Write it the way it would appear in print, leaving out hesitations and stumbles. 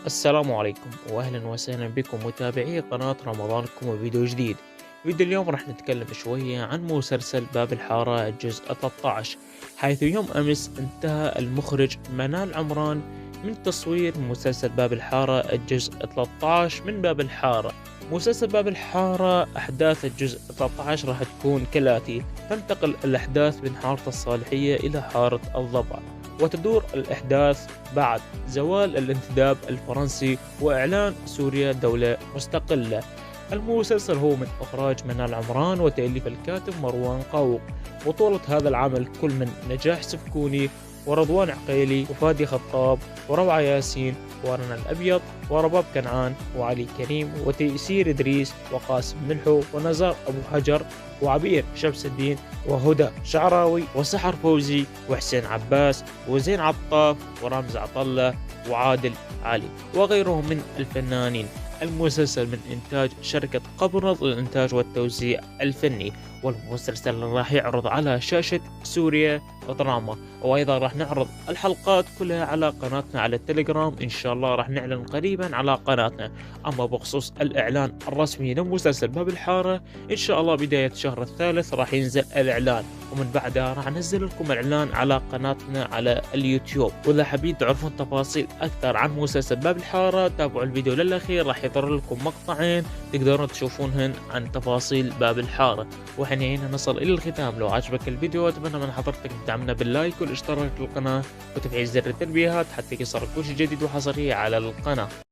السلام عليكم واهلا وسهلا بكم متابعي قناة رمضانكم وفيديو جديد. فيديو اليوم راح نتكلم شوية عن مسلسل باب الحارة الجزء 13، حيث يوم امس انتهى المخرج منال عمران من تصوير مسلسل باب الحارة الجزء 13 من باب الحارة. مسلسل باب الحارة أحداث الجزء 13 راح تكون كالآتي: تنتقل الأحداث من حارة الصالحية إلى حارة الضبع، وتدور الأحداث بعد زوال الانتداب الفرنسي وإعلان سوريا دولة مستقلة. المسلسل هو من إخراج منال عمران وتأليف الكاتب مروان قوق. بطولة هذا العمل كل من نجاح سفكوني ورضوان عقيلي وفادي خطاب وروعة ياسين ورنا الأبيض ورباب كنعان وعلي كريم وتيسير إدريس وقاسم ملحو ونزار أبو حجر وعبير شمس الدين وهدى شعراوي وسحر فوزي وحسين عباس وزين عطاف ورامز عطلة وعادل علي وغيرهم من الفنانين. المسلسل من إنتاج شركة قبرص للإنتاج والتوزيع الفني، والمسلسل راح يعرض على شاشة سوريا دراما، وأيضا راح نعرض الحلقات كلها على قناتنا على التليجرام. إن شاء الله راح نعلن قريبا على قناتنا. أما بخصوص الإعلان الرسمي لمسلسل باب الحارة، إن شاء الله بداية شهر الثالث راح ينزل الإعلان، ومن بعدها راح ننزل لكم إعلان على قناتنا على اليوتيوب. وإذا حابين تعرفون تفاصيل أكثر عن مسلسل باب الحارة تابعوا الفيديو للأخير، راح يظهر لكم مقطعين تقدرون تشوفونهن عن تفاصيل باب الحارة. وحين هنا نصل إلى الختام. لو عجبك الفيديو أتمنى من حضرتك تدعمنا باللايك والاشتراك في القناة وتفعيل زر التنبيهات حتى يصلك كل شيء جديد وحصري على القناة.